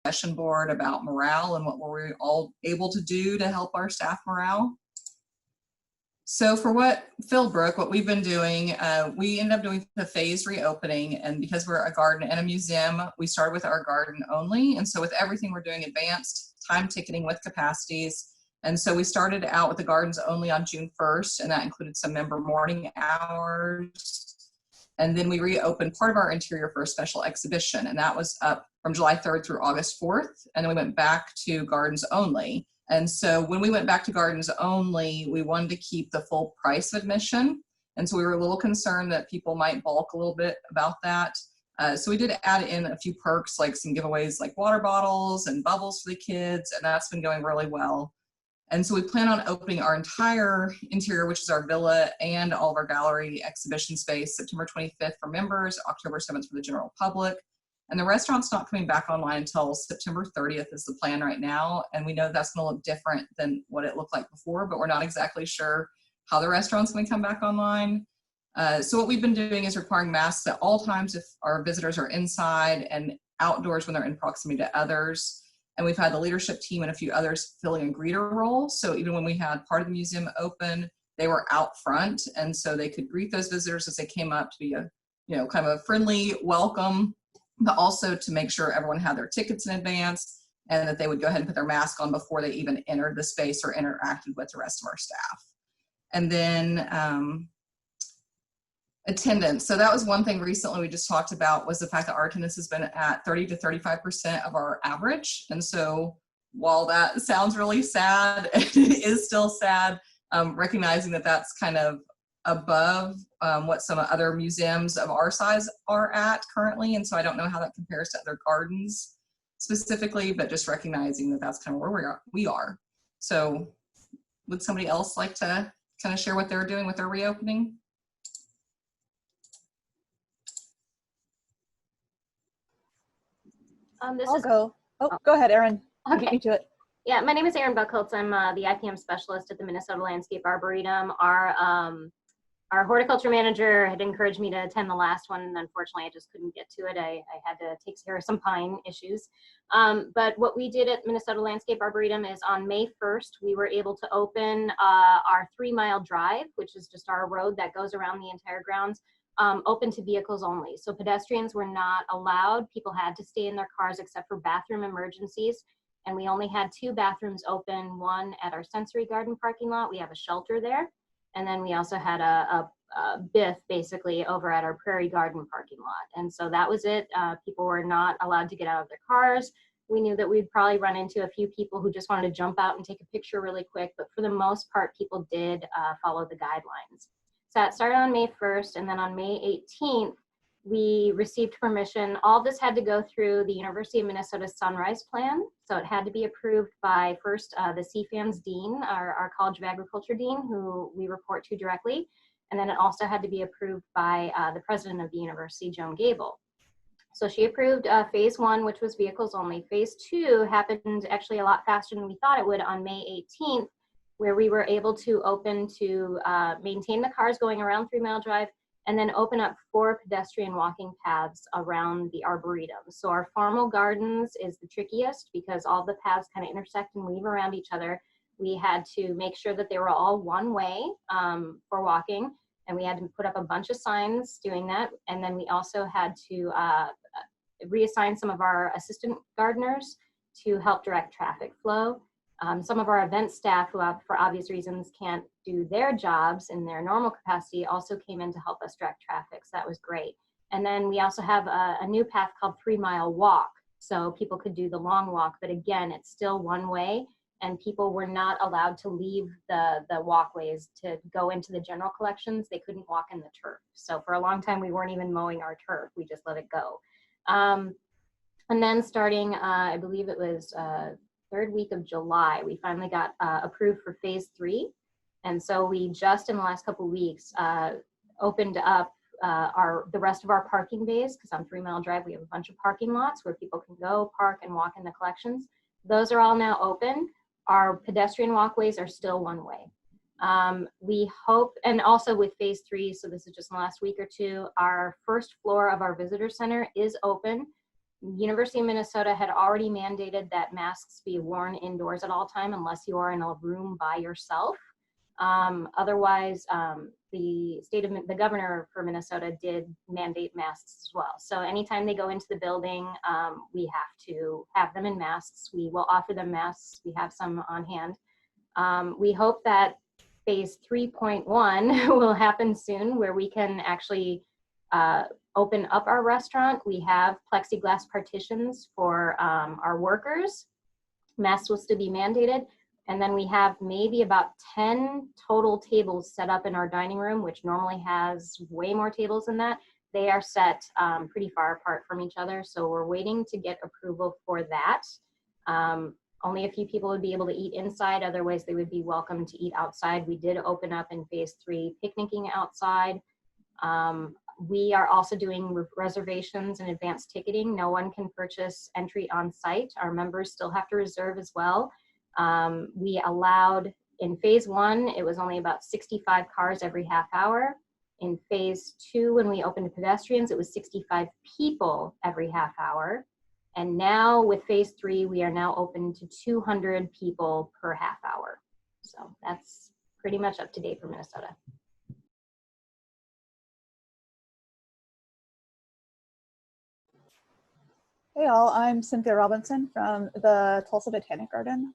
discussion board about morale and what were we all able to do to help our staff morale. So for Philbrook, what we've been doing, we ended up doing the phased reopening, and because we're a garden and a museum, we started with our garden only. And so with everything, we're doing advanced time ticketing with capacities. And so we started out with the gardens only on June 1st, and that included some member morning hours. And then we reopened part of our interior for a special exhibition, and that was up from July 3rd through August 4th. And then we went back to gardens only. And so when we went back to gardens only, we wanted to keep the full price of admission. And so we were a little concerned that people might balk a little bit about that. So we did add in a few perks, like some giveaways like water bottles and bubbles for the kids, and that's been going really well. And so we plan on opening our entire interior, which is our villa and all of our gallery exhibition space, September 25th for members, October 7th for the general public. And the restaurant's not coming back online until September 30th is the plan right now. And we know that's going to look different than what it looked like before, but we're not exactly sure how the restaurant's going to come back online. So what we've been doing is requiring masks at all times if our visitors are inside, and outdoors when they're in proximity to others. And we've had the leadership team and a few others filling a greeter role. So even when we had part of the museum open, they were out front. And so they could greet those visitors as they came up to be a, kind of a friendly welcome, but also to make sure everyone had their tickets in advance and that they would go ahead and put their mask on before they even entered the space or interacted with the rest of our staff. And then attendance. So that was one thing recently we just talked about, was the fact that our attendance has been at 30 to 35% of our average. And so while that sounds really sad, it is still sad, recognizing that that's kind of above what some other museums of our size are at currently. And so I don't know how that compares to other gardens specifically, but just recognizing that that's kind of where we are. So would somebody else like to kind of share what they're doing with their reopening? I'll go. Go ahead, Erin. Okay. Beat me to it. Yeah, my name is Erin Buckholtz. I'm the IPM specialist at the Minnesota Landscape Arboretum. Our horticulture manager had encouraged me to attend the last one, and unfortunately I just couldn't get to it. I had to take care of some pine issues. But what we did at Minnesota Landscape Arboretum is on May 1st, we were able to open our 3-mile drive, which is just our road that goes around the entire grounds, open to vehicles only. So pedestrians were not allowed. People had to stay in their cars except for bathroom emergencies. And we only had 2 bathrooms open, one at our sensory garden parking lot. We have a shelter there. And then we also had a BIF basically over at our prairie garden parking lot. And so that was it. People were not allowed to get out of their cars. We knew that we'd probably run into a few people who just wanted to jump out and take a picture really quick. But for the most part, people did follow the guidelines. So that started on May 1st. And then on May 18th, we received permission. All this had to go through the University of Minnesota Sunrise Plan. So it had to be approved by first the CFAM's dean, our College of Agriculture dean, who we report to directly. And then it also had to be approved by the president of the university, Joan Gable. So she approved phase 1, which was vehicles only. Phase 2 happened actually a lot faster than we thought it would on May 18th, where we were able to open to maintain the cars going around 3 Mile Drive, and then open up 4 pedestrian walking paths around the Arboretum. So our formal gardens is the trickiest because all the paths kind of intersect and weave around each other. We had to make sure that they were all one way for walking, and we had to put up a bunch of signs doing that. And then we also had to reassign some of our assistant gardeners to help direct traffic flow. Some of our event staff who, for obvious reasons, can't do their jobs in their normal capacity also came in to help us direct traffic, so that was great. And then we also have a new path called 3 Mile Walk, so people could do the long walk, but again, it's still one way, and people were not allowed to leave the walkways to go into the general collections. They couldn't walk in the turf. So for a long time, we weren't even mowing our turf. We just let it go. And then starting, I believe it was 3rd week of July, we finally got approved for phase 3. And so we just in the last couple of weeks opened up the rest of our parking bays, because on 3 Mile Drive, we have a bunch of parking lots where people can go park and walk in the collections. Those are all now open. Our pedestrian walkways are still one way. We hope, and also with phase 3, so this is just in the last week or two, our first floor of our visitor center is open. University of Minnesota had already mandated that masks be worn indoors at all time unless you are in a room by yourself. Otherwise, the governor for Minnesota did mandate masks as well. So anytime they go into the building, we have to have them in masks. We will offer them masks. We have some on hand. We hope that phase 3.1 will happen soon, where we can actually open up our restaurant. We have plexiglass partitions for our workers. Masks will still be mandated. And then we have maybe about 10 total tables set up in our dining room, which normally has way more tables than that. They are set pretty far apart from each other. So we're waiting to get approval for that. Only a few people would be able to eat inside. Otherwise, they would be welcome to eat outside. We did open up in phase 3 picnicking outside. We are also doing reservations and advanced ticketing. No one can purchase entry on site. Our members still have to reserve as well. We allowed, in phase 1, it was only about 65 cars every half hour. In phase 2, when we opened to pedestrians, it was 65 people every half hour. And now with phase 3, we are now open to 200 people per half hour. So that's pretty much up to date for Minnesota. Hey all, I'm Cynthia Robinson from the Tulsa Botanic Garden.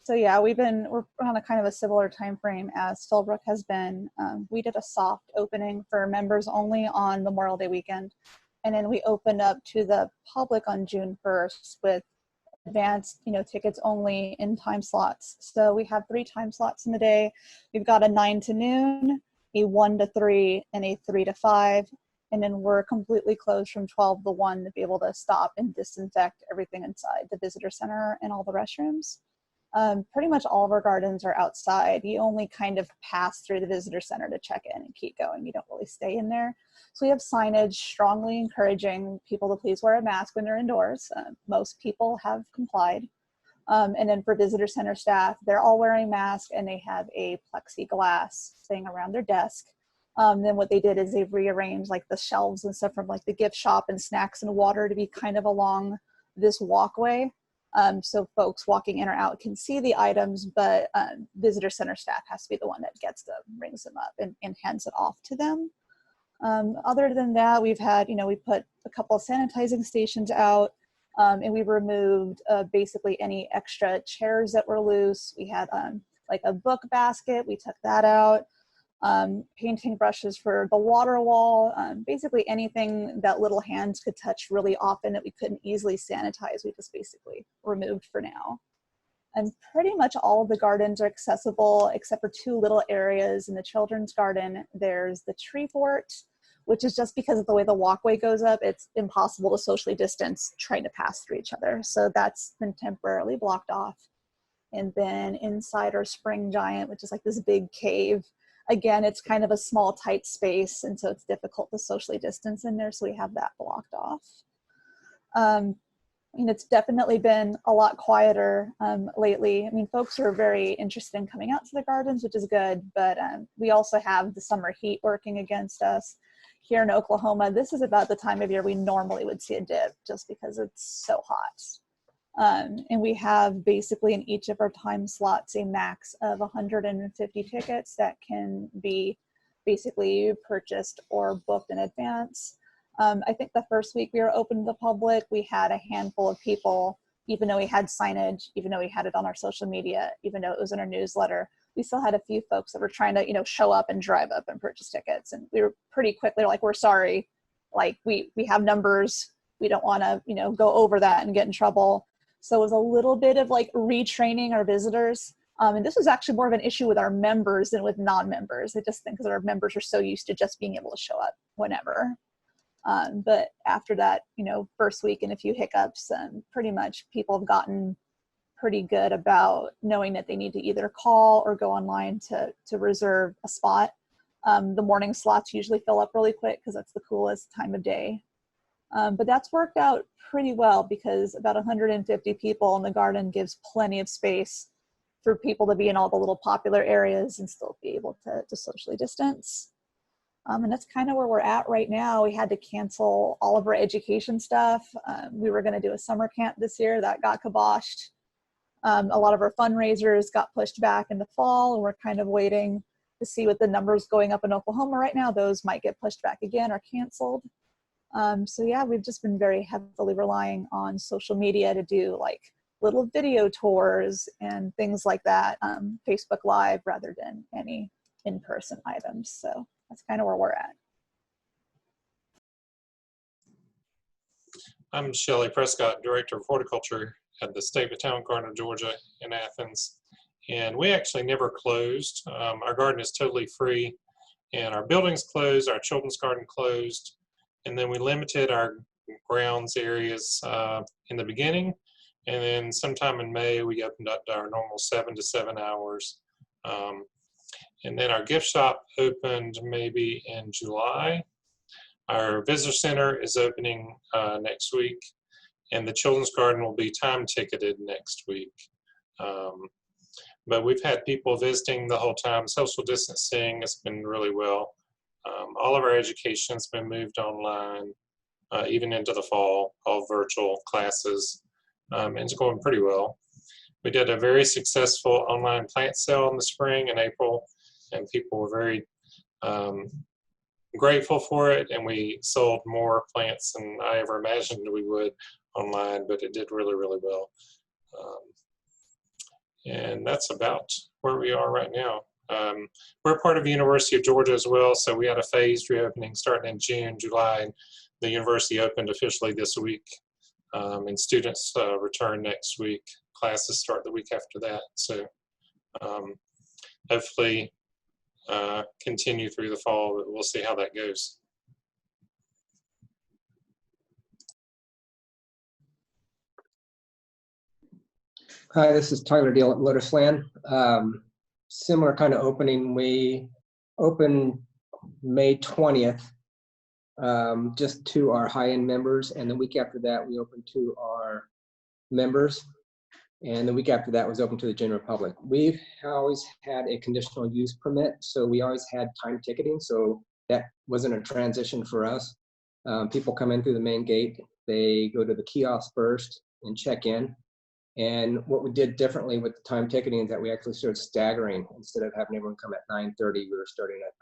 So yeah, we're on a kind of a similar time frame as Philbrook has been. We did a soft opening for members only on Memorial Day weekend. And then we opened up to the public on June 1st with advanced, tickets only in time slots. So we have 3 time slots in the day. We've got a 9 to noon, a 1 to 3, and a 3 to 5. And then we're completely closed from 12 to 1 to be able to stop and disinfect everything inside the visitor center and all the restrooms. Pretty much all of our gardens are outside. You only kind of pass through the visitor center to check in and keep going. You don't really stay in there. So we have signage strongly encouraging people to please wear a mask when they're indoors. Most people have complied. And then for visitor center staff, they're all wearing masks and they have a plexiglass thing around their desk. Then what they did is they've rearranged like the shelves and stuff from like the gift shop and snacks and water to be kind of along this walkway. So folks walking in or out can see the items, but visitor center staff has to be the one that gets them, brings them up and hands it off to them. Other than that, we've had, we put a couple of sanitizing stations out and we removed basically any extra chairs that were loose. We had like a book basket, we took that out. Painting brushes for the water wall, basically anything that little hands could touch really often that we couldn't easily sanitize, we just basically removed for now. And pretty much all of the gardens are accessible except for 2 little areas. In the children's garden, there's the tree fort, which is just because of the way the walkway goes up, it's impossible to socially distance trying to pass through each other. So that's been temporarily blocked off. And then inside our spring giant, which is like this big cave, again, it's kind of a small, tight space, and so it's difficult to socially distance in there, so we have that blocked off. It's definitely been a lot quieter lately. I mean, folks are very interested in coming out to the gardens, which is good, but we also have the summer heat working against us. Here in Oklahoma, this is about the time of year we normally would see a dip just because it's so hot. And we have basically in each of our time slots a max of 150 tickets that can be basically purchased or booked in advance. I think the first week we were open to the public, we had a handful of people, even though we had signage, even though we had it on our social media, even though it was in our newsletter, we still had a few folks that were trying to, show up and drive up and purchase tickets. And we were pretty quickly like, we're sorry, like we have numbers. We don't want to, go over that and get in trouble. So it was a little bit of like retraining our visitors. And this was actually more of an issue with our members than with non-members. I just think because our members are so used to just being able to show up whenever. But after that, first week and a few hiccups, pretty much people have gotten pretty good about knowing that they need to either call or go online to reserve a spot. The morning slots usually fill up really quick because that's the coolest time of day. But that's worked out pretty well because about 150 people in the garden gives plenty of space for people to be in all the little popular areas and still be able to socially distance. And that's kind of where we're at right now. We had to cancel all of our education stuff. We were going to do a summer camp this year that got kiboshed. A lot of our fundraisers got pushed back in the fall, and we're kind of waiting to see what the numbers going up in Oklahoma right now. Those might get pushed back again or canceled. So yeah, we've just been very heavily relying on social media to do like little video tours and things like that, Facebook Live rather than any in-person items. So that's kind of where we're at. I'm Sheila Prescott, Director of Horticulture at the State Botanic Garden of Georgia in Athens. And we actually never closed. Our garden is totally free, and our building's closed, our children's garden closed, and then we limited our grounds areas in the beginning. And then sometime in May, we opened up to our normal 7 to 7 hours. And then our gift shop opened maybe in July. Our visitor center is opening next week, and the children's garden will be time ticketed next week. But we've had people visiting the whole time. Social distancing has been really well. All of our education has been moved online, even into the fall, all virtual classes, and it's going pretty well. We did a very successful online plant sale in the spring in April, and people were very grateful for it, and we sold more plants than I ever imagined we would online, but it did really, really well. And that's about where we are right now. We're part of the University of Georgia as well, so we had a phased reopening starting in June, July, and the university opened officially this week, and students return next week. Classes start the week after that, so hopefully continue through the fall, but we'll see how that goes. Hi, this is Tyler Deal at Lotusland. Similar kind of opening. We opened May 20th, just to our high-end members, and the week after that we opened to our members, and the week after that was open to the general public. We've always had a conditional use permit, so we always had time ticketing, so that wasn't a transition for us. People come in through the main gate, they go to the kiosk first and check in. And what we did differently with the time ticketing is that we actually started staggering. Instead of having everyone come at 9:30, we were starting at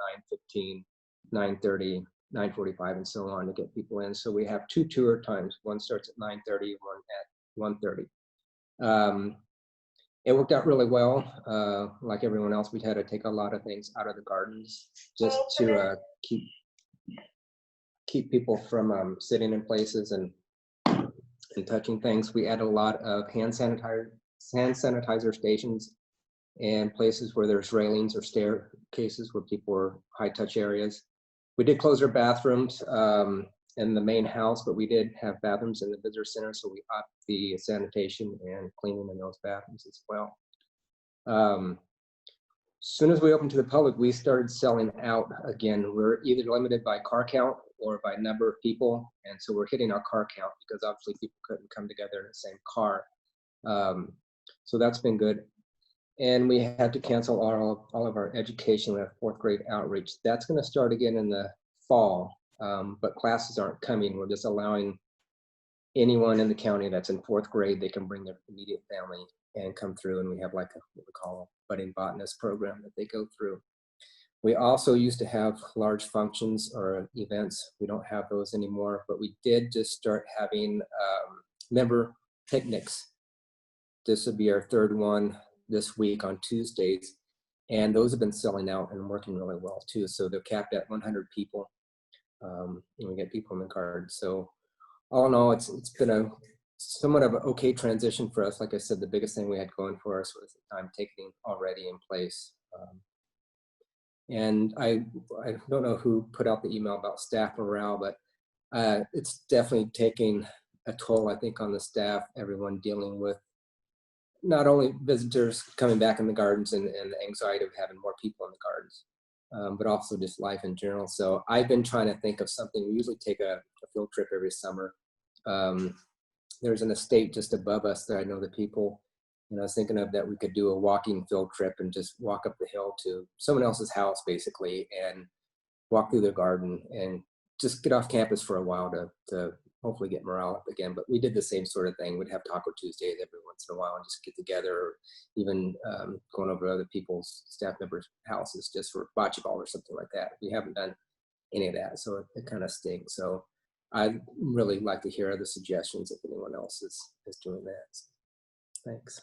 9:15, 9:30, 9:45, and so on to get people in. So we have 2 tour times. One starts at 9:30, one at 1:30. It worked out really well. Like everyone else, we had to take a lot of things out of the gardens just to keep people from sitting in places and touching things. We added a lot of hand sanitizer stations and places where there's railings or staircases where people were high touch areas. We did close our bathrooms in the main house, but we did have bathrooms in the visitor center, so we upped the sanitation and cleaning in those bathrooms as well. As soon as we opened to the public, we started selling out again. We're either limited by car count or by number of people, and so we're hitting our car count because obviously people couldn't come together in the same car. So that's been good. And we had to cancel all of our education. We have 4th grade outreach. That's going to start again in the fall, but classes aren't coming. We're just allowing anyone in the county that's in 4th grade, they can bring their immediate family and come through, and we have like what we call a budding botanist program that they go through. We also used to have large functions or events. We don't have those anymore, but we did just start having member picnics. This would be our 3rd one this week on Tuesdays, and those have been selling out and working really well too. So they're capped at 100 people, and we get people in the garden. So all in all, it's been a somewhat of an okay transition for us. Like I said, the biggest thing we had going for us was the time ticketing already in place. And I don't know who put out the email about staff morale, but it's definitely taking a toll, I think, on the staff, everyone dealing with not only visitors coming back in the gardens and the anxiety of having more people in the gardens, but also just life in general. So I've been trying to think of something. We usually take a field trip every summer. There's an estate just above us that I know the people, and I was thinking of that we could do a walking field trip and just walk up the hill to someone else's house basically and walk through their garden and just get off campus for a while to hopefully get morale up again. But we did the same sort of thing. We'd have Taco Tuesdays every once in a while and just get together, or even going over to other people's staff members' houses just for bocce ball or something like that. We haven't done any of that, so it kind of stinks. So I'd really like to hear other suggestions if anyone else is doing that. So, thanks.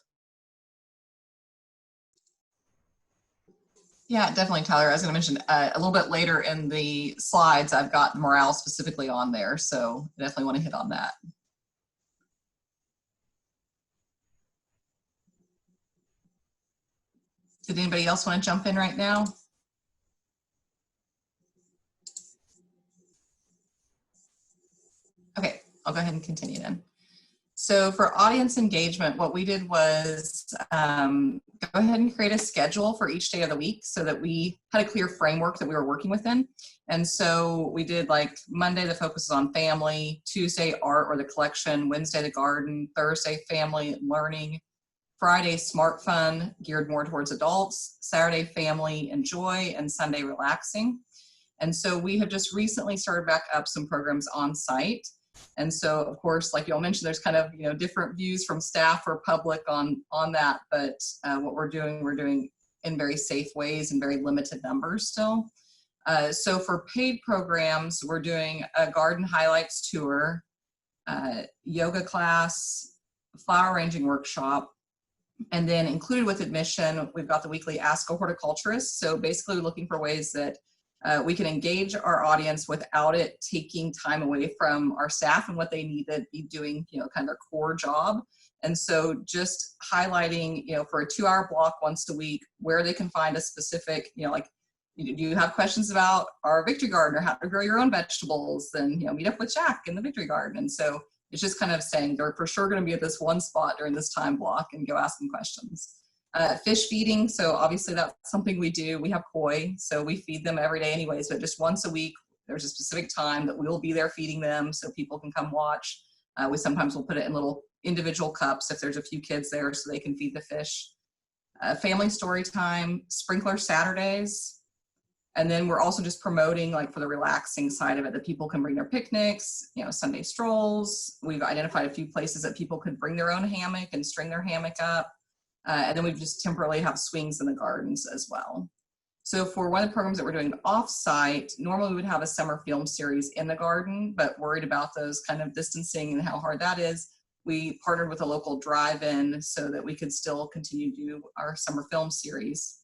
Yeah, definitely, Tyler. I was going to mention a little bit later in the slides, I've got morale specifically on there, so definitely want to hit on that. Did anybody else want to jump in right now? Okay, I'll go ahead and continue then. So for audience engagement, what we did was go ahead and create a schedule for each day of the week so that we had a clear framework that we were working within. And so we did like Monday, the focus is on family, Tuesday, art or the collection, Wednesday, the garden, Thursday, family and learning, Friday, smart fun, geared more towards adults, Saturday, family and joy, and Sunday, relaxing. And so we have just recently started back up some programs on site. And so, of course, like you all mentioned, there's kind of, you know, different views from staff or public on that. But what we're doing in very safe ways and very limited numbers still. So for paid programs, we're doing a garden highlights tour, yoga class, flower arranging workshop, and then included with admission, we've got the weekly Ask a Horticulturist. So basically looking for ways that we can engage our audience without it taking time away from our staff and what they need to be doing, you know, kind of their core job. And so just highlighting, you know, for a 2-hour block once a week, where they can find a specific, you know, like, do you have questions about our Victory Garden or how to grow your own vegetables? Then, you know, meet up with Jack in the Victory Garden. And so it's just kind of saying they're for sure going to be at this one spot during this time block and go ask them questions. Fish feeding, so obviously that's something we do. We have koi, so we feed them every day anyways, but just once a week, there's a specific time that we'll be there feeding them so people can come watch. We sometimes will put it in little individual cups if there's a few kids there so they can feed the fish. Family story time, sprinkler Saturdays, and then we're also just promoting, like for the relaxing side of it, that people can bring their picnics, you know, Sunday strolls. We've identified a few places that people could bring their own hammock and string their hammock up. And then we just temporarily have swings in the gardens as well. So for one of the programs that we're doing off-site, normally we would have a summer film series in the garden, but worried about those kind of distancing and how hard that is, we partnered with a local drive-in so that we could still continue to do our summer film series.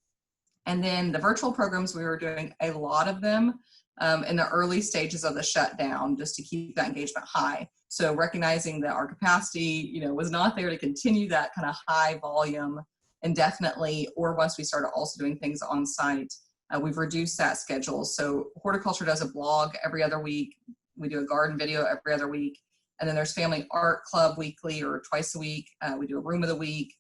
And then the virtual programs, we were doing a lot of them in the early stages of the shutdown just to keep that engagement high. So recognizing that our capacity, you know, was not there to continue that kind of high volume indefinitely, or once we started also doing things on site, we've reduced that schedule. So Horticulture does a blog every other week. We do a garden video every other week. And then there's Family Art Club weekly or twice a week. We do a room of the week,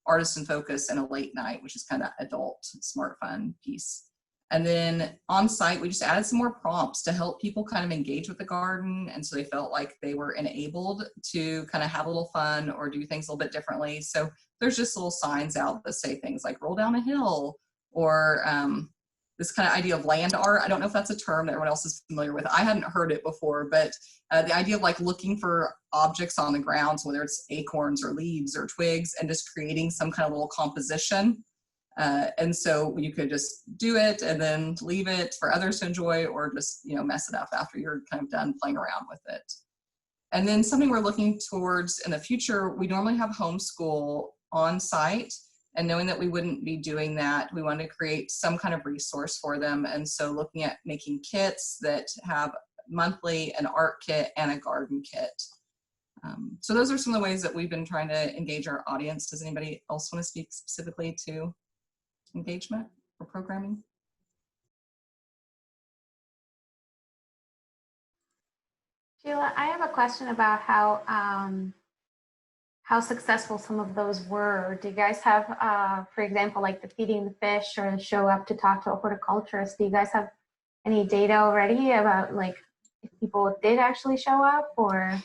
artist in focus, and a late night, which is kind of adult smart fun piece. And then on site, we just added some more prompts to help people kind of engage with the garden. And so they felt like they were enabled to kind of have a little fun or do things a little bit differently. So there's just little signs out that say things like roll down a hill, or this kind of idea of land art. I don't know if that's a term that everyone else is familiar with. I hadn't heard it before, but the idea of like looking for objects on the ground, so whether it's acorns or leaves or twigs, and just creating some kind of little composition. And so you could just do it and then leave it for others to enjoy, or just, you know, mess it up after you're kind of done playing around with it. And then something we're looking towards in the future, we normally have homeschool on site, and knowing that we wouldn't be doing that, we wanted to create some kind of resource for them. And so looking at making kits that have monthly an art kit and a garden kit. So those are some of the ways that we've been trying to engage our audience. Does anybody else want to speak specifically to engagement or programming? Sheila, I have a question about how successful some of those were. Do you guys have, for example, like the feeding the fish or the show up to talk to a horticulturist? Do you guys have any data already about like if people did actually show up or?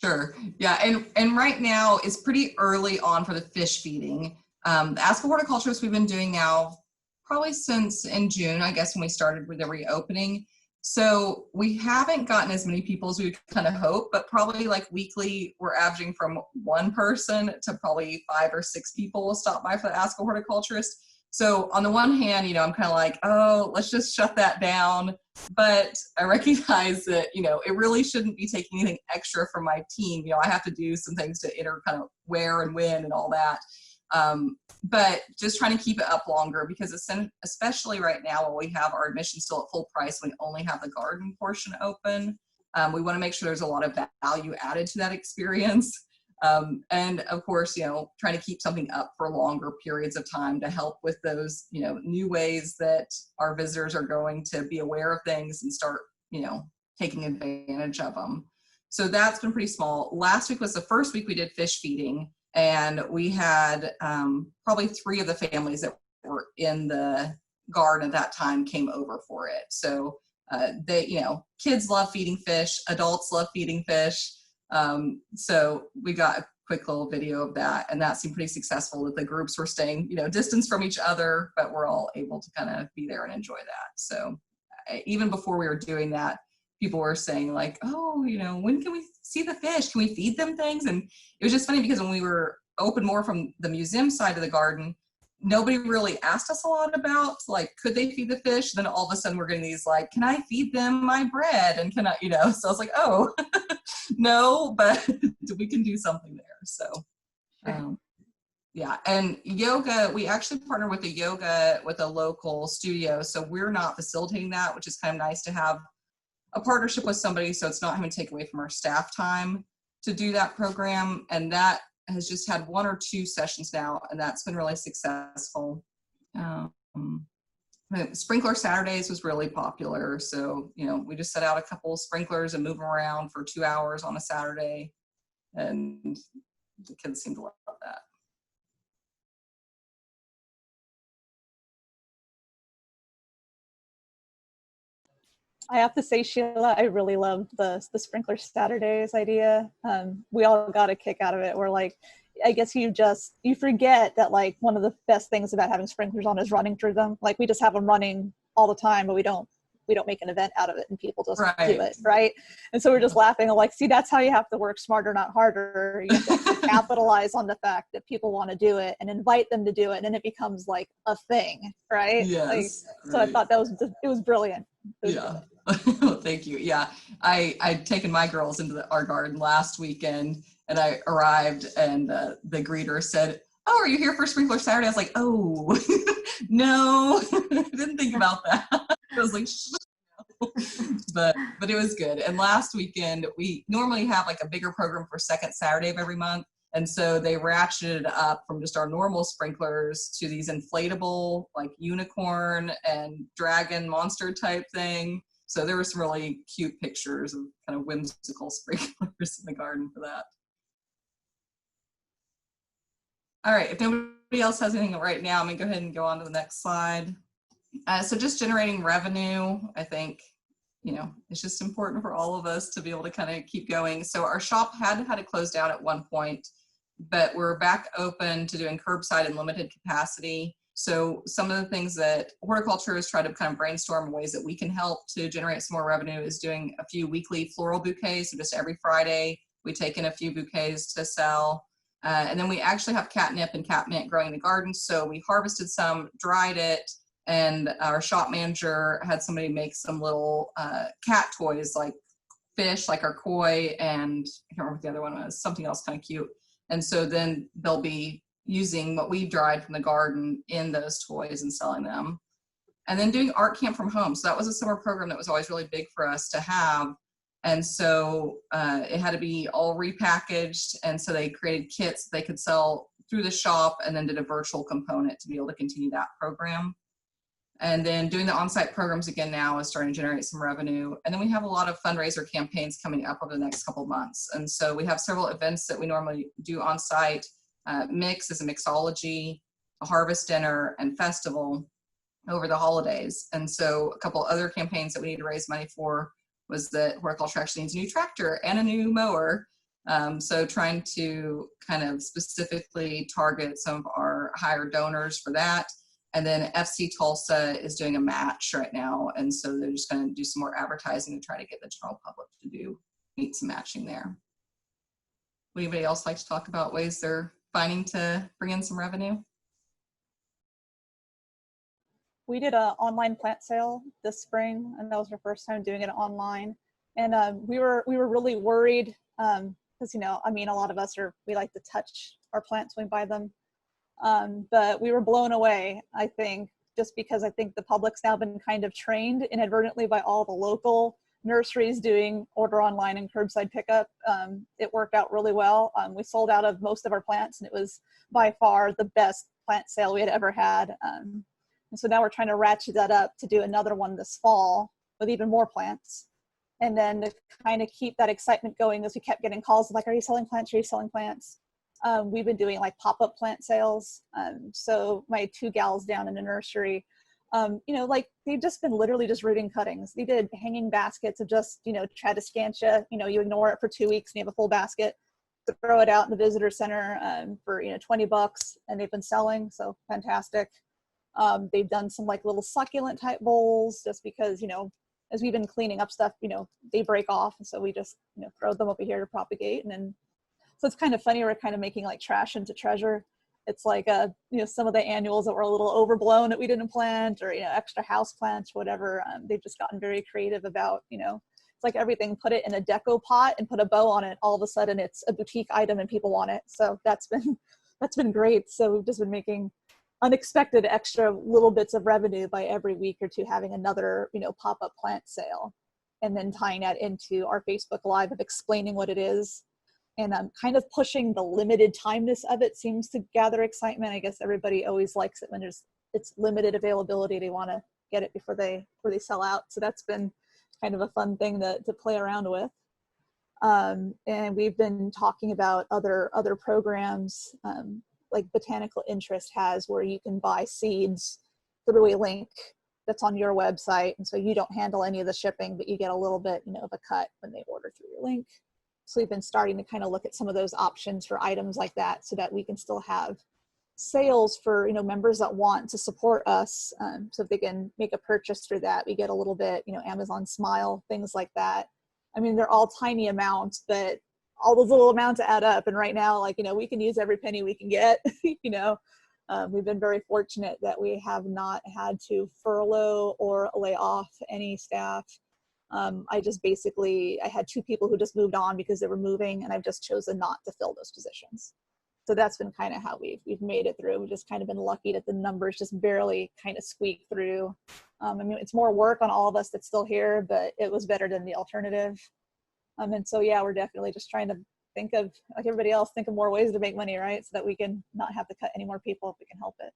Sure, yeah, and right now it's pretty early on for the fish feeding. The Ask a Horticulturist we've been doing now probably since in June, I guess, when we started with the reopening. So we haven't gotten as many people as we kind of hope, but probably like weekly, we're averaging from one person to probably 5 or 6 people will stop by for the Ask a Horticulturist. So on the one hand, I'm kind of like, oh, let's just shut that down. But I recognize that, it really shouldn't be taking anything extra from my team. I have to do some things to enter kind of where and when and all that. But just trying to keep it up longer, because especially right now when we have our admission still at full price, we only have the garden portion open. We want to make sure there's a lot of value added to that experience. And of course, trying to keep something up for longer periods of time to help with those, new ways that our visitors are going to be aware of things and start, taking advantage of them. So that's been pretty small. Last week was the first week we did fish feeding. And we had probably 3 of the families that were in the garden at that time came over for it. So they, kids love feeding fish, adults love feeding fish. So we got a quick little video of that, and that seemed pretty successful, that the groups were staying, distance from each other, but we're all able to kind of be there and enjoy that. So even before we were doing that, people were saying like, oh, when can we see the fish? Can we feed them things? And it was just funny because when we were open more from the museum side of the garden, nobody really asked us a lot about like, could they feed the fish? Then all of a sudden we're getting these like, can I feed them my bread? And can I, so I was like, oh, no, but we can do something there. So, yeah. And yoga, we actually partner with a local studio. So we're not facilitating that, which is kind of nice to have a partnership with somebody, so it's not having to take away from our staff time to do that program. And that has just had 1 or 2 sessions now, and that's been really successful. Sprinkler Saturdays was really popular. So, we just set out a couple of sprinklers and move them around for 2 hours on a Saturday, and the kids seem to love that. I have to say, Sheila, I really love the Sprinkler Saturdays idea. We all got a kick out of it. We're like, I guess you forget that like one of the best things about having sprinklers on is running through them. Like we just have them running all the time, but we don't make an event out of it, and people just do it, right? And so we're just laughing. I'm like, see, that's how you have to work smarter, not harder. You have to capitalize on the fact that people want to do it and invite them to do it, and then it becomes like a thing, right? Yes. So I thought it was brilliant. Yeah. Thank you. Yeah, I'd taken my girls into our garden last weekend, and I arrived, and the greeter said, "Oh, are you here for Sprinkler Saturday?" I was like, "Oh, no, I didn't think about that." I was like, but it was good. And last weekend, we normally have like a bigger program for second Saturday of every month. And so they ratcheted up from just our normal sprinklers to these inflatable, like unicorn and dragon monster type thing. So there were some really cute pictures of kind of whimsical sprinklers in the garden for that. All right, if nobody else has anything right now, I'm gonna go ahead and go on to the next slide. So just generating revenue, I think, it's just important for all of us to be able to kind of keep going. So our shop had to close down at one point, but we're back open to doing curbside in limited capacity. So some of the things that horticulture has tried to kind of brainstorm ways that we can help to generate some more revenue is doing a few weekly floral bouquets. So just every Friday, we take in a few bouquets to sell. And then we actually have catnip and catmint growing in the garden. So we harvested some, dried it, and our shop manager had somebody make some little cat toys like fish, like our koi, and I can't remember what the other one was, something else kind of cute. And so then they'll be using what we dried from the garden in those toys and selling them. And then doing art camp from home. So that was a summer program that was always really big for us to have. And so it had to be all repackaged. And so they created kits that they could sell through the shop, and then did a virtual component to be able to continue that program. And then doing the on-site programs again now is starting to generate some revenue. And then we have a lot of fundraiser campaigns coming up over the next couple of months. And so we have several events that we normally do on-site. Mix is a mixology, a harvest dinner, and festival over the holidays. And so a couple other campaigns that we need to raise money for was that horticulture actually needs a new tractor and a new mower. So trying to kind of specifically target some of our higher donors for that. And then FC Tulsa is doing a match right now. And so they're just going to do some more advertising to try to get the general public to meet some matching there. Would anybody else like to talk about ways they're finding to bring in some revenue? We did an online plant sale this spring, and that was our first time doing it online. And we were really worried because, you know, I mean, a lot of us we like to touch our plants when we buy them. But we were blown away, I think, just because I think the public's now been kind of trained inadvertently by all the local nurseries doing order online and curbside pickup. It worked out really well. We sold out of most of our plants, and it was by far the best plant sale we had ever had. And so now we're trying to ratchet that up to do another one this fall with even more plants. And then to kind of keep that excitement going, as we kept getting calls like, are you selling plants? Are you selling plants? We've been doing like pop-up plant sales. So my 2 gals down in the nursery, you know, like they've just been literally just rooting cuttings. They did hanging baskets of just, you know, tradescantia, you know, you ignore it for 2 weeks and you have a full basket, to throw it out in the visitor center for, you know, $20, and they've been selling. So fantastic. They've done some like little succulent type bowls just because, you know, as we've been cleaning up stuff, you know, they break off. And so we just, you know, throw them over here to propagate. And then, so it's kind of funny. We're kind of making like trash into treasure. It's like, you know, some of the annuals that were a little overblown that we didn't plant, or, you know, extra house plants, whatever. They've just gotten very creative about, you know, it's like everything, put it in a deco pot and put a bow on it. All of a sudden it's a boutique item and people want it. So that's been great. So we've just been making unexpected extra little bits of revenue by every week or two having another, you know, pop-up plant sale, and then tying that into our Facebook Live of explaining what it is. And kind of pushing the limited timeness of it seems to gather excitement. I guess everybody always likes it when it's limited availability. They want to get it before they sell out. So that's been kind of a fun thing to play around with. And we've been talking about other programs, like Botanical Interest has, where you can buy seeds through a link that's on your website. And so you don't handle any of the shipping, but you get a little bit, you know, of a cut when they order through your link. So we've been starting to kind of look at some of those options for items like that, so that we can still have sales for, you know, members that want to support us. So if they can make a purchase through that, we get a little bit, you know, Amazon Smile, things like that. I mean, they're all tiny amounts, but all those little amounts add up. And right now, like, you know, we can use every penny we can get. You know, we've been very fortunate that we have not had to furlough or lay off any staff. I had 2 people who just moved on because they were moving, and I've just chosen not to fill those positions. So that's been kind of how we've made it through. We've just kind of been lucky that the numbers just barely kind of squeak through. I mean, it's more work on all of us that's still here, but it was better than the alternative. And so, yeah, we're definitely just trying to think of, like everybody else, think of more ways to make money, right? So that we can not have to cut any more people if we can help it.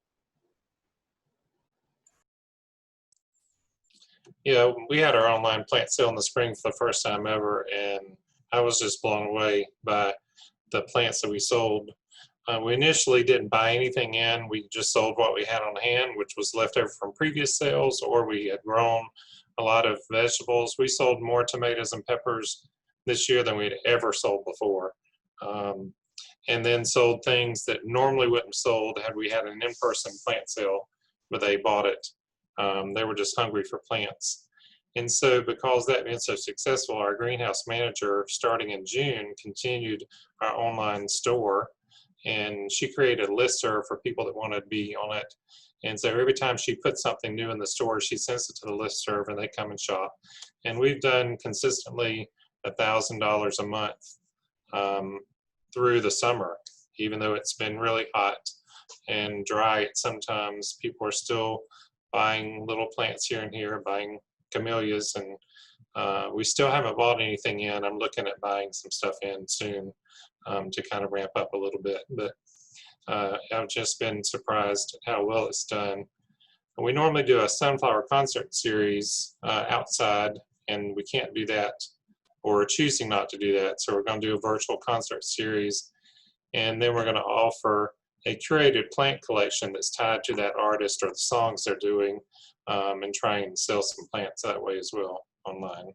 Yeah, we had our online plant sale in the spring for the first time ever, and I was just blown away by the plants that we sold. We initially didn't buy anything in. We just sold what we had on hand, which was left over from previous sales, or we had grown a lot of vegetables. We sold more tomatoes and peppers this year than we'd ever sold before. And then sold things that normally wouldn't have sold had we had an in-person plant sale, but they bought it. They were just hungry for plants. And so because that had been so successful, our greenhouse manager, starting in June, continued our online store, and she created a listserv for people that wanted to be on it. And so every time she puts something new in the store, she sends it to the listserv and they come and shop. And we've done consistently $1,000 a month through the summer, even though it's been really hot and dry. Sometimes people are still buying little plants here and here, buying camellias, and we still haven't bought anything in. I'm looking at buying some stuff in soon to kind of ramp up a little bit, but I've just been surprised at how well it's done. We normally do a sunflower concert series outside, and we can't do that, or choosing not to do that. So we're going to do a virtual concert series, and then we're going to offer a curated plant collection that's tied to that artist or the songs they're doing, and trying to sell some plants that way as well online.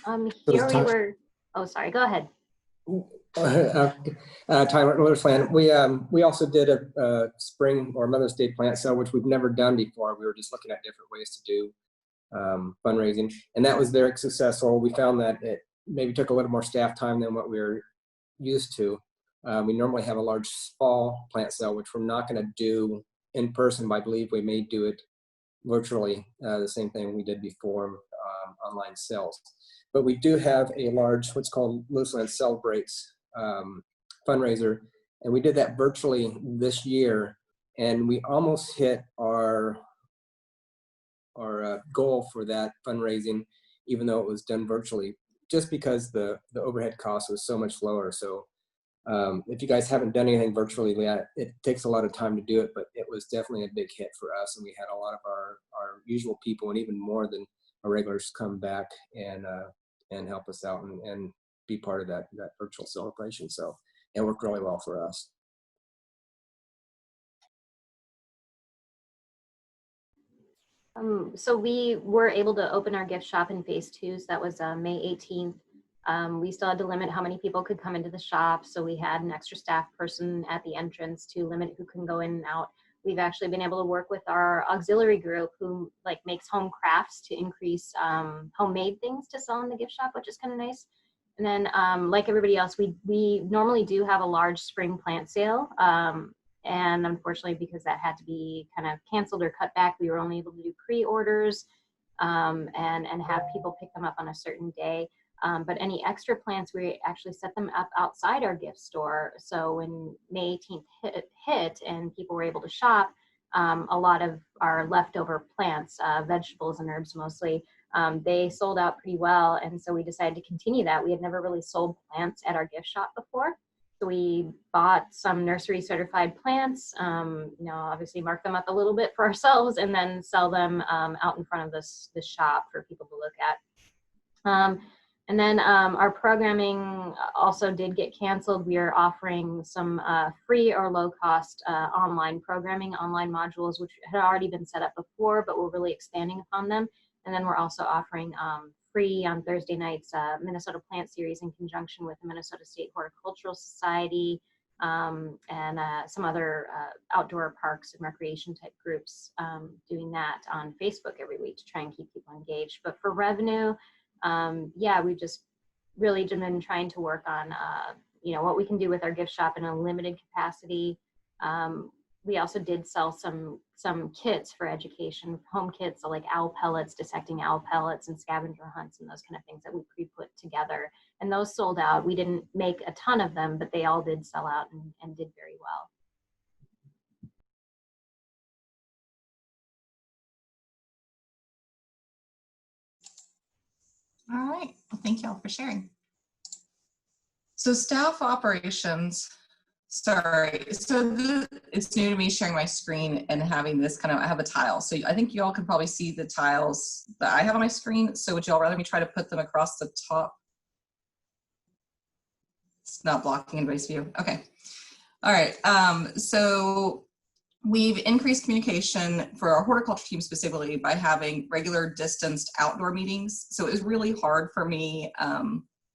Here we were, oh, sorry, go ahead. Tyler Littersland. We also did a spring or Mother's Day plant sale, which we've never done before. We were just looking at different ways to do fundraising, and that was very successful. We found that it maybe took a little more staff time than what we were used to. We normally have a large fall plant sale, which we're not going to do in person, but I believe we may do it virtually, the same thing we did before, online sales. But we do have a large, what's called Lewisland Celebrates fundraiser, and we did that virtually this year, and we almost hit our goal for that fundraising, even though it was done virtually, just because the overhead cost was so much lower. So if you guys haven't done anything virtually yet, it takes a lot of time to do it, but it was definitely a big hit for us, and we had a lot of our usual people and even more than our regulars come back and help us out and be part of that virtual celebration. So it worked really well for us. So we were able to open our gift shop in phase 2. So that was May 18th. We still had to limit how many people could come into the shop. So we had an extra staff person at the entrance to limit who can go in and out. We've actually been able to work with our auxiliary group who makes home crafts to increase homemade things to sell in the gift shop, which is kind of nice. And then like everybody else, we normally do have a large spring plant sale. And unfortunately, because that had to be kind of canceled or cut back, we were only able to do pre-orders and have people pick them up on a certain day. But any extra plants, we actually set them up outside our gift store. So when May 18th hit and people were able to shop, a lot of our leftover plants, vegetables and herbs mostly, they sold out pretty well. And so we decided to continue that. We had never really sold plants at our gift shop before. So we bought some nursery certified plants, obviously mark them up a little bit for ourselves and then sell them out in front of this shop for people to look at. And then our programming also did get canceled. We are offering some free or low cost online programming, online modules, which had already been set up before, but we're really expanding upon them. And then we're also offering free on Thursday nights Minnesota Plant Series in conjunction with the Minnesota State Horticultural Society and some other outdoor parks and recreation type groups doing that on Facebook every week to try and keep people engaged. But for revenue, we've just really been trying to work on, what we can do with our gift shop in a limited capacity. We also did sell some kits for education, home kits, so like owl pellets, dissecting owl pellets and scavenger hunts and those kind of things that we pre-put together. And those sold out. We didn't make a ton of them, but they all did sell out and did very well. All right, well, thank you all for sharing. So staff operations, sorry. So it's new to me sharing my screen and having this I have a tile. So I think you all can probably see the tiles that I have on my screen. So would you all rather me try to put them across the top? It's not blocking anybody's view. Okay. All right. So we've increased communication for our horticulture team specifically by having regular distanced outdoor meetings. So it was really hard for me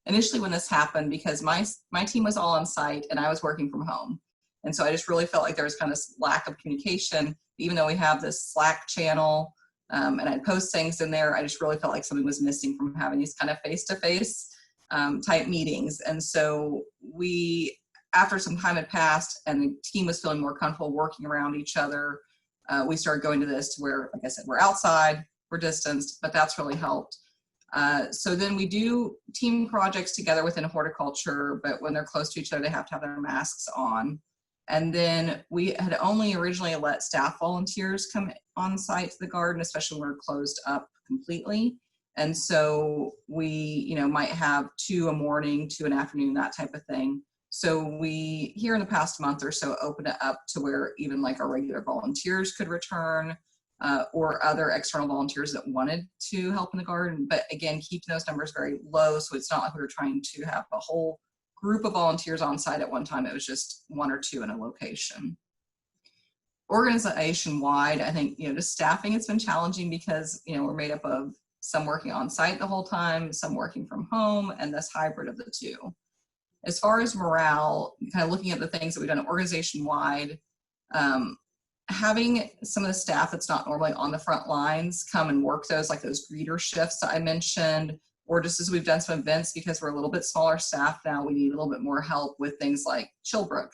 initially when this happened because my team was all on site and I was working from home. And so I just really felt like there was kind of lack of communication, even though we have this Slack channel and I'd post things in there. I just really felt like something was missing from having these kind of face-to-face type meetings. And so after some time had passed and the team was feeling more comfortable working around each other, we started going to this to where, like I said, we're outside, we're distanced, but that's really helped. So then we do team projects together within horticulture, but when they're close to each other, they have to have their masks on. And then we had only originally let staff volunteers come on site to the garden, especially when we're closed up completely. And so we, might have 2 a morning, 2 an afternoon, that type of thing. So we, here in the past month or so, opened it up to where even like our regular volunteers could return or other external volunteers that wanted to help in the garden. But again, keeping those numbers very low. So it's not like we were trying to have a whole group of volunteers on site at one time. It was just 1 or 2 in a location. Organization-wide, I think, just staffing, it's been challenging because, we're made up of some working on site the whole time, some working from home, and this hybrid of the two. As far as morale, kind of looking at the things that we've done organization-wide, having some of the staff that's not normally on the front lines come and work those, like those greeter shifts that I mentioned, or just as we've done some events, because we're a little bit smaller staff now, we need a little bit more help with things like Philbrook.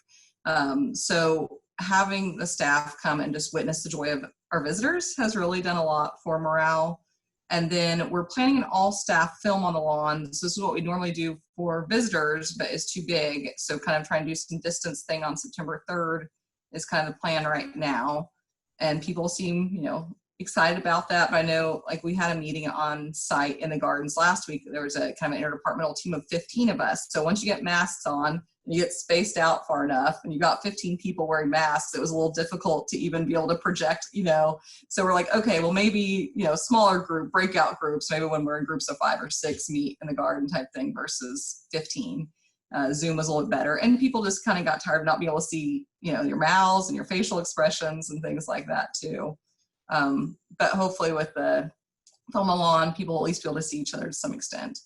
So having the staff come and just witness the joy of our visitors has really done a lot for morale. And then we're planning an all-staff film on the lawn. So this is what we normally do for visitors, but it's too big. So kind of trying to do some distance thing on September 3rd is kind of the plan right now. And people seem, you know, excited about that. But I know, like, we had a meeting on site in the gardens last week. There was a kind of interdepartmental team of 15 of us. So once you get masks on, you get spaced out far enough, and you got 15 people wearing masks, it was a little difficult to even be able to project, you know. So we're like, okay, well, maybe, you know, smaller group, breakout groups, maybe when we're in groups of 5 or 6 meet in the garden type thing versus 15. Zoom was a little bit better, and people just kind of got tired of not being able to see, you know, your mouths and your facial expressions and things like that too. But hopefully with the film on, people will at least be able to see each other to some extent.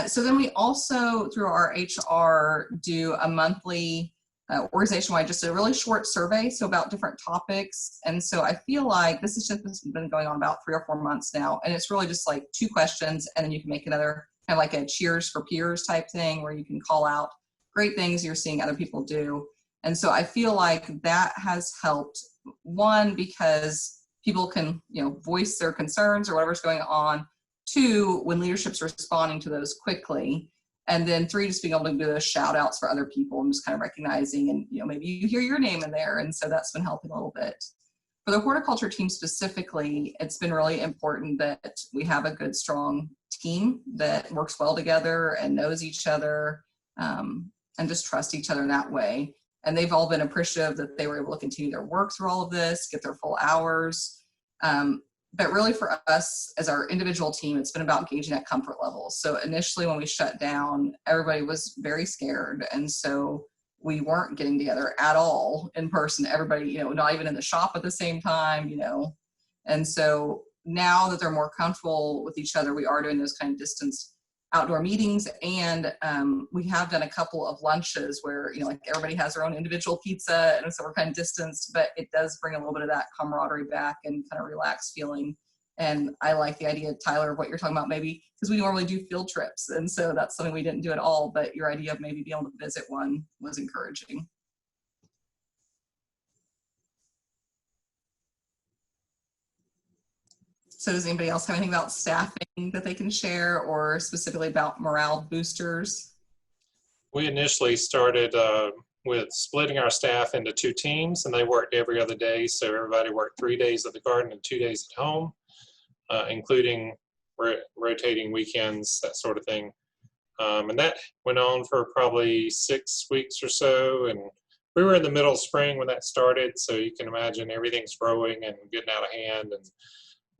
So then we also, through our HR, do a monthly organization-wide, just a really short survey, so about different topics. And so I feel like this has just been going on about 3 or 4 months now, and it's really just like 2 questions, and then you can make another kind of like a cheers for peers type thing where you can call out great things you're seeing other people do. And so I feel like that has helped, one, because people can, you know, voice their concerns or whatever's going on. 2, when leadership's responding to those quickly. And then 3, just being able to do those shout outs for other people and just kind of recognizing, and, you know, maybe you hear your name in there. And so that's been helping a little bit. For the horticulture team specifically, it's been really important that we have a good, strong team that works well together and knows each other, and just trust each other in that way. And they've all been appreciative that they were able to continue their work through all of this, get their full hours. But really for us as our individual team, it's been about gauging that comfort level. So initially when we shut down, everybody was very scared. And so we weren't getting together at all in person. Everybody, you know, not even in the shop at the same time, you know. And so now that they're more comfortable with each other, we are doing those kind of distance outdoor meetings. And we have done a couple of lunches where, you know, like everybody has their own individual pizza, and so we're kind of distanced, but it does bring a little bit of that camaraderie back and kind of relaxed feeling. And I like the idea, Tyler, of what you're talking about, maybe because we normally do field trips, and so that's something we didn't do at all, but your idea of maybe being able to visit one was encouraging. So does anybody else have anything about staffing that they can share, or specifically about morale boosters? We initially started with splitting our staff into 2 teams, and they worked every other day. So everybody worked 3 days at the garden and 2 days at home, including rotating weekends, that sort of thing. And that went on for probably 6 weeks or so. And we were in the middle of spring when that started. So you can imagine everything's growing and getting out of hand. And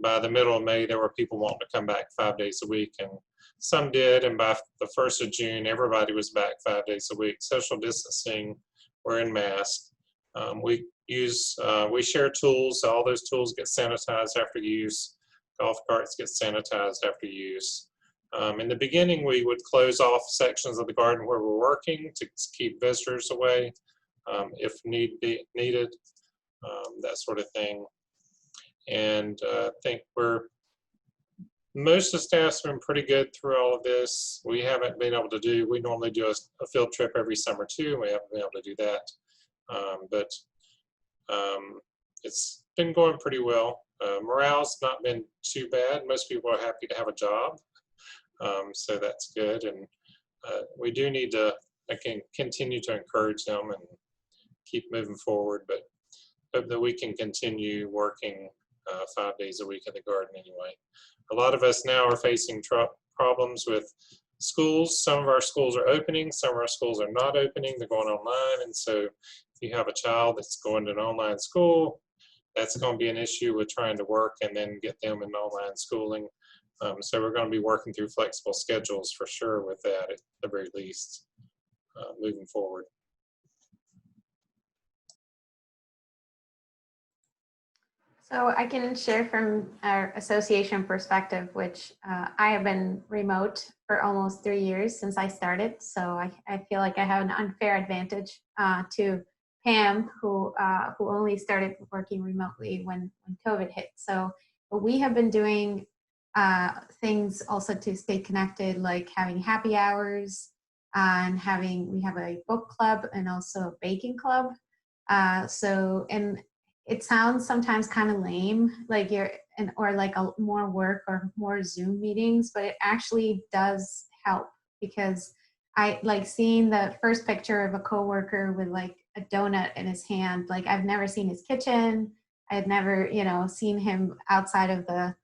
by the middle of May, there were people wanting to come back 5 days a week, and some did. And by the 1st of June, everybody was back 5 days a week. Social distancing, we're in masks. We share tools. All those tools get sanitized after use. Golf carts get sanitized after use. In the beginning, we would close off sections of the garden where we're working to keep visitors away if needed, that sort of thing. And I think most of the staff's been pretty good through all of this. We haven't been able to we normally do a field trip every summer too. We haven't been able to do that. But it's been going pretty well. Morale's not been too bad. Most people are happy to have a job. So that's good. And we do need to continue to encourage them and keep moving forward, but hope that we can continue working 5 days a week in the garden anyway. A lot of us now are facing problems with schools. Some of our schools are opening, some of our schools are not opening, they're going online. And so if you have a child that's going to an online school, that's going to be an issue with trying to work and then get them in online schooling. So we're going to be working through flexible schedules for sure with that at the very least, moving forward. So I can share from our association perspective, which I have been remote for almost 3 years since I started. So I feel like I have an unfair advantage to Pam, who only started working remotely when COVID hit. So we have been doing things also to stay connected, like having happy hours and we have a book club and also a baking club. And it sounds sometimes kind of lame, like or like more work or more Zoom meetings, but it actually does help, because I like seeing the first picture of a coworker with like a donut in his hand. Like I've never seen his kitchen. I had never, seen him outside of the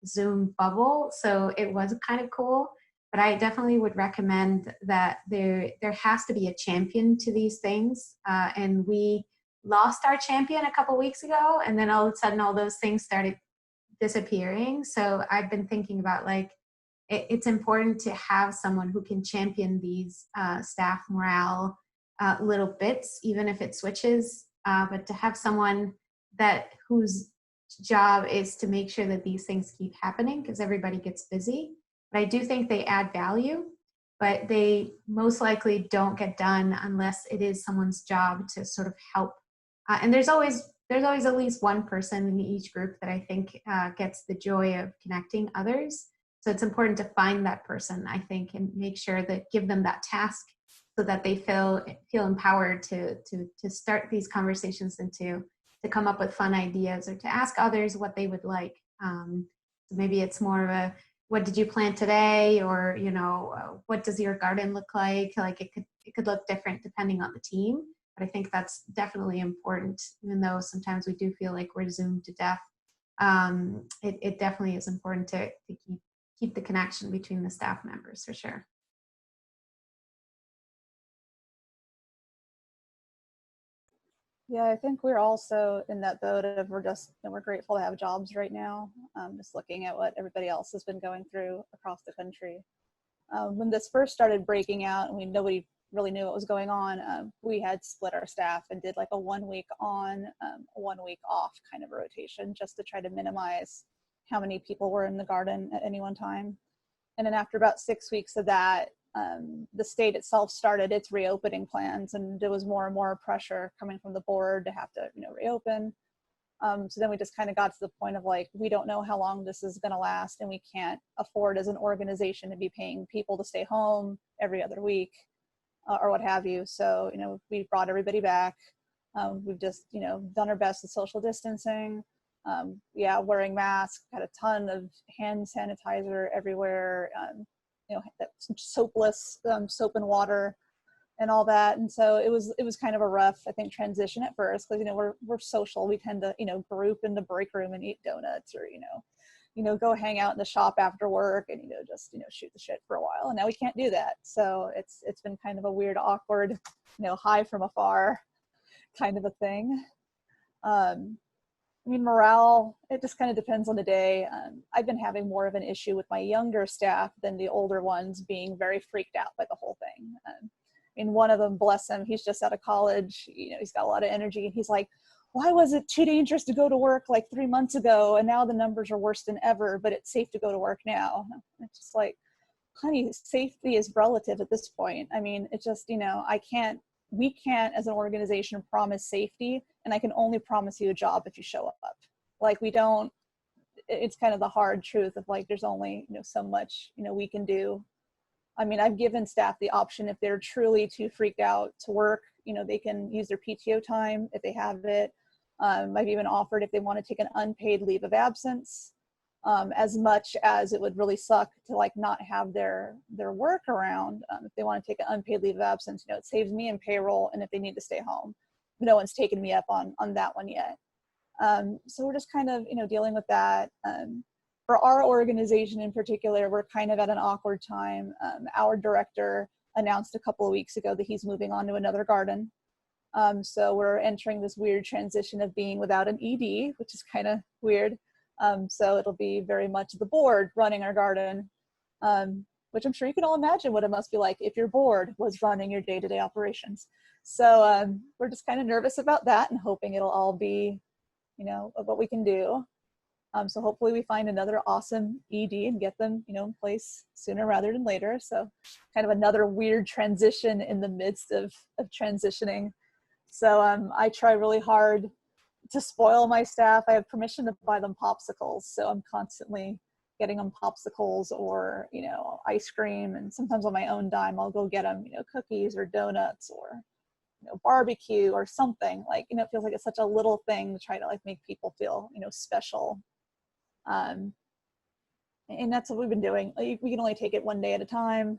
Zoom bubble. So it was kind of cool, but I definitely would recommend that there has to be a champion to these things. And we lost our champion a couple weeks ago, and then all of a sudden all those things started disappearing. So I've been thinking about like it's important to have someone who can champion these staff morale little bits, even if it switches, but to have someone whose job is to make sure that these things keep happening, because everybody gets busy. But I do think they add value, but they most likely don't get done unless it is someone's job to sort of help. And there's always at least one person in each group that I think gets the joy of connecting others. So it's important to find that person, I think, and make sure that give them that task so that they feel empowered to start these conversations and to come up with fun ideas, or to ask others what they would like. So maybe it's more of a, what did you plant today? Or, what does your garden look like? Like it could look different depending on the team. But I think that's definitely important, even though sometimes we do feel like we're Zoomed to death. It definitely is important to keep the connection between the staff members, for sure. Yeah, I think we're also in that boat of we're grateful to have jobs right now. Just looking at what everybody else has been going through across the country. When this first started breaking out and nobody really knew what was going on, we had split our staff and did like a 1 week on, 1 week off kind of rotation, just to try to minimize how many people were in the garden at any one time. And then after about 6 weeks of that, the state itself started its reopening plans, and there was more and more pressure coming from the board to have to reopen. So then we just kind of got to the point of like, we don't know how long this is going to last, and we can't afford as an organization to be paying people to stay home every other week or what have you. So we brought everybody back. We've just done our best with social distancing. Wearing masks, had a ton of hand sanitizer everywhere, soapless soap and water and all that. And so it was kind of a rough, I think, transition at first, because we're social. We tend to group in the break room and eat donuts, or go hang out in the shop after work and just shoot the shit for a while. And now we can't do that. So it's been kind of a weird, awkward, hi from afar kind of a thing. Morale, it just kind of depends on the day. I've been having more of an issue with my younger staff than the older ones being very freaked out by the whole thing. One of them, bless him, he's just out of college. He's got a lot of energy, and he's like, why was it too dangerous to go to work like 3 months ago? And now the numbers are worse than ever, but it's safe to go to work now. It's just like, honey, safety is relative at this point. It's just, we can't as an organization promise safety, and I can only promise you a job if you show up. Like it's kind of the hard truth of like, there's only, so much, we can do. I've given staff the option, if they're truly too freaked out to work, they can use their PTO time if they have it. I've even offered if they want to take an unpaid leave of absence, as much as it would really suck to like not have their work around. If they want to take an unpaid leave of absence, it saves me in payroll, and if they need to stay home. No one's taken me up on that one yet. So we're just kind of, dealing with that. For our organization in particular, we're kind of at an awkward time. Our director announced a couple of weeks ago that he's moving on to another garden. So we're entering this weird transition of being without an ED, which is kind of weird. So it'll be very much the board running our garden, which I'm sure you can all imagine what it must be like if your board was running your day-to-day operations. So we're just kind of nervous about that and hoping it'll all be you know, of what we can do. So hopefully we find another awesome ED and get them, you know, in place sooner rather than later. So kind of another weird transition in the midst of transitioning. So I try really hard to spoil my staff. I have permission to buy them popsicles. So I'm constantly getting them popsicles or, you know, ice cream. And sometimes on my own dime, I'll go get them, you know, cookies or donuts or, you know, barbecue or something. Like, you know, it feels like it's such a little thing to try to like make people feel, you know, special. And that's what we've been doing. Like, we can only take it one day at a time.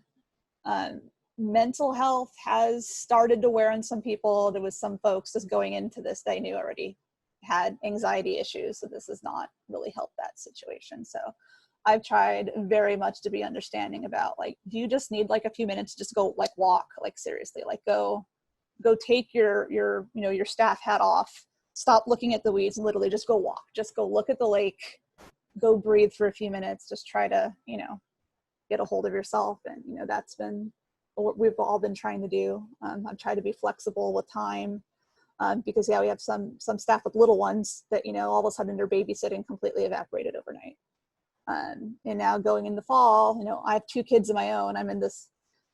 Mental health has started to wear on some people. There was some folks just going into this, they knew already had anxiety issues. So this has not really helped that situation. So I've tried very much to be understanding about like, do you just need like a few minutes to just go like walk, like seriously, like go take your, you know, your staff hat off, stop looking at the weeds and literally just go walk, just go look at the lake, go breathe for a few minutes, just try to, you know, get a hold of yourself. And, you know, that's been what we've all been trying to do. I've tried to be flexible with time because yeah, we have some staff with little ones that, you know, all of a sudden their babysitting completely evaporated overnight. And now going in the fall, you know, I have 2 kids of my own. I'm in this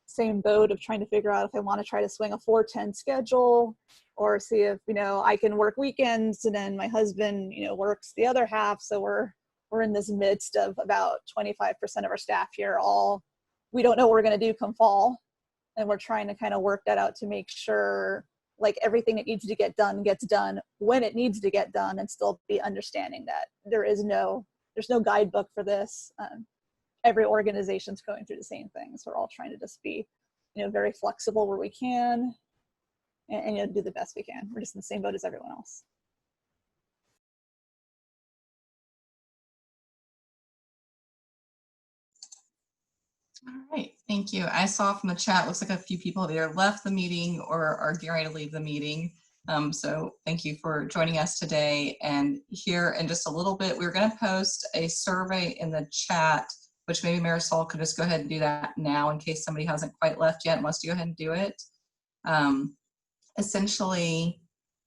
same boat of trying to figure out if I want to try to swing a 4-10 schedule or see if, you know, I can work weekends and then my husband, you know, works the other half. So we're in this midst of about 25% of our staff here we don't know what we're going to do come fall. And we're trying to kind of work that out to make sure like everything that needs to get done gets done when it needs to get done and still be understanding that there's no guidebook for this. Every organization's going through the same thing. So we're all trying to just be, you know, very flexible where we can and you know, do the best we can. We're just in the same boat as everyone else. All right, thank you. I saw from the chat, looks like a few people either left the meeting or are getting ready to leave the meeting. So thank you for joining us today. And here in just a little bit, we're going to post a survey in the chat, which maybe Marisol could just go ahead and do that now in case somebody hasn't quite left yet and wants to go ahead and do it. Essentially,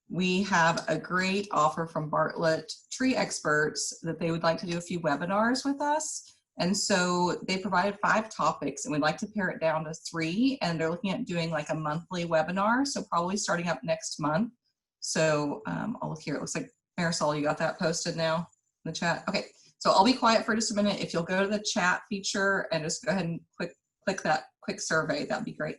we have a great offer from Bartlett Tree Experts that they would like to do a few webinars with us. And so they provided 5 topics and we'd like to pare it down to 3, and they're looking at doing like a monthly webinar. So probably starting up next month. So I'll look here. It looks like Marisol, you got that posted now in the chat. Okay, so I'll be quiet for just a minute. If you'll go to the chat feature and just go ahead and click that quick survey, that'd be great.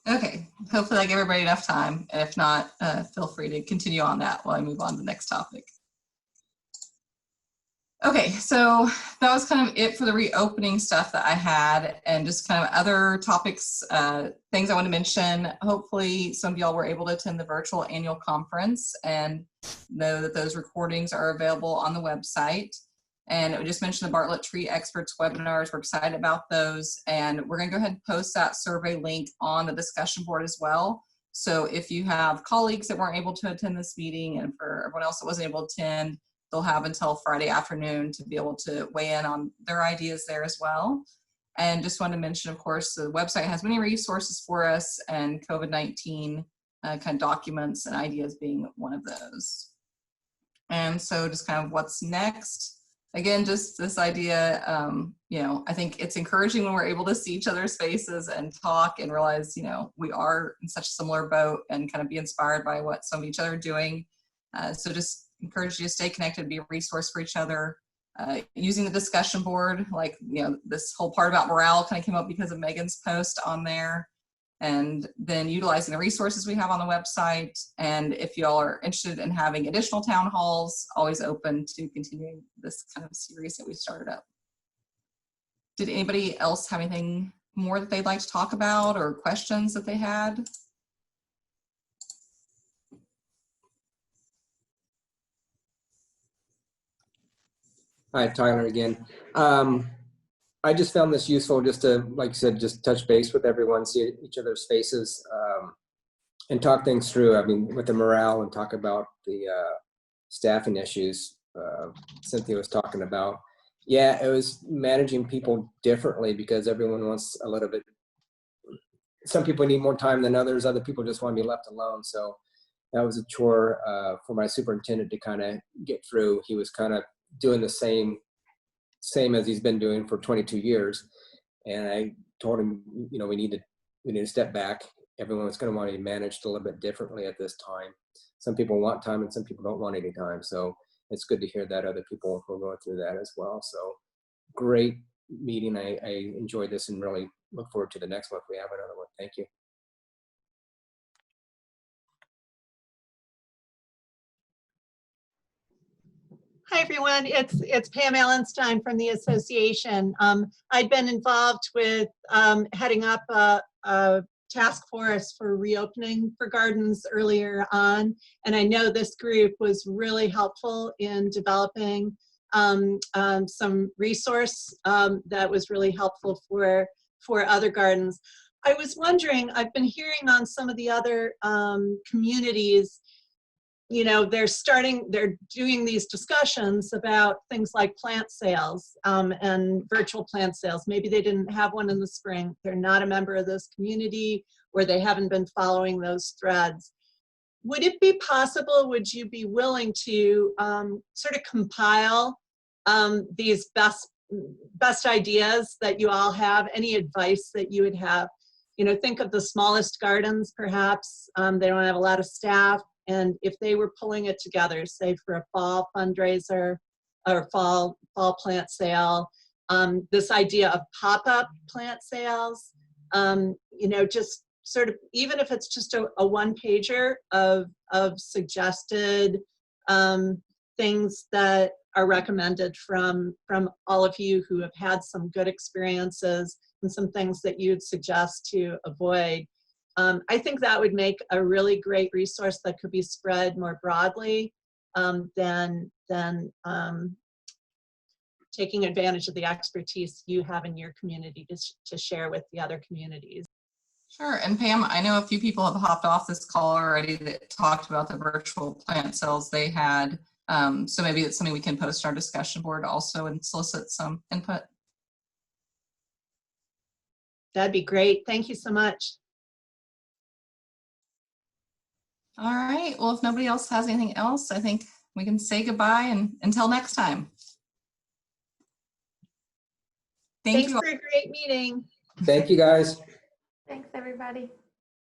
Okay, hopefully I give everybody enough time. And if not, feel free to continue on that while I move on to the next topic. Okay, so that was kind of it for the reopening stuff that I had, and just kind of other topics, things I want to mention. Hopefully some of y'all were able to attend the virtual annual conference and know that those recordings are available on the website. And we just mentioned the Bartlett Tree Experts webinars. We're excited about those. And we're going to go ahead and post that survey link on the discussion board as well. So if you have colleagues that weren't able to attend this meeting, and for everyone else that wasn't able to attend, they'll have until Friday afternoon to be able to weigh in on their ideas there as well. And just want to mention, of course, the website has many resources for us, and COVID-19 kind of documents and ideas being one of those. And so just kind of what's next. Again, just this idea, you know, I think it's encouraging when we're able to see each other's faces and talk and realize, you know, we are in such a similar boat, and kind of be inspired by what some of each other are doing. So just encourage you to stay connected, be a resource for each other. Using the discussion board, like, you know, this whole part about morale kind of came up because of Megan's post on there. And then utilizing the resources we have on the website. And if y'all are interested in having additional town halls, always open to continuing this kind of series that we started up. Did anybody else have anything more that they'd like to talk about or questions that they had? Hi, Tyler again. I just found this useful just to, like I said, just touch base with everyone, see each other's faces, and talk things through. I mean, with the morale and talk about the staffing issues Cynthia was talking about. Yeah, it was managing people differently because everyone wants a little bit. Some people need more time than others. Other people just want to be left alone. So that was a chore for my superintendent to kind of get through. He was kind of doing the same as he's been doing for 22 years. And I told him, you know, we need to step back. Everyone's going to want to be managed a little bit differently at this time. Some people want time and some people don't want any time. So it's good to hear that other people are going through that as well. So great meeting. I enjoyed this and really look forward to the next one if we have another one. Thank you. Hi, everyone. It's Pam Allenstein from the association. I'd been involved with heading up a task force for reopening for gardens earlier on, and I know this group was really helpful in developing some resource that was really helpful for other gardens. I was wondering, I've been hearing on some of the other communities, you know, they're doing these discussions about things like plant sales and virtual plant sales. Maybe they didn't have one in the spring. They're not a member of this community, or they haven't been following those threads. Would it be possible, would you be willing to sort of compile these best ideas that you all have, any advice that you would have? You know, think of the smallest gardens, perhaps. They don't have a lot of staff. And if they were pulling it together, say for a fall fundraiser or fall plant sale, this idea of pop-up plant sales, you know, just sort of, even if it's just a one-pager of suggested things that are recommended from all of you who have had some good experiences and some things that you'd suggest to avoid. I think that would make a really great resource that could be spread more broadly than taking advantage of the expertise you have in your community to share with the other communities. Sure. And Pam, I know a few people have hopped off this call already that talked about the virtual plant sales they had. So maybe it's something we can post on our discussion board also and solicit some input. That'd be great. Thank you so much. All right. Well, if nobody else has anything else, I think we can say goodbye and until next time. Thanks you. for a great meeting. Thank you, guys. Thanks, everybody.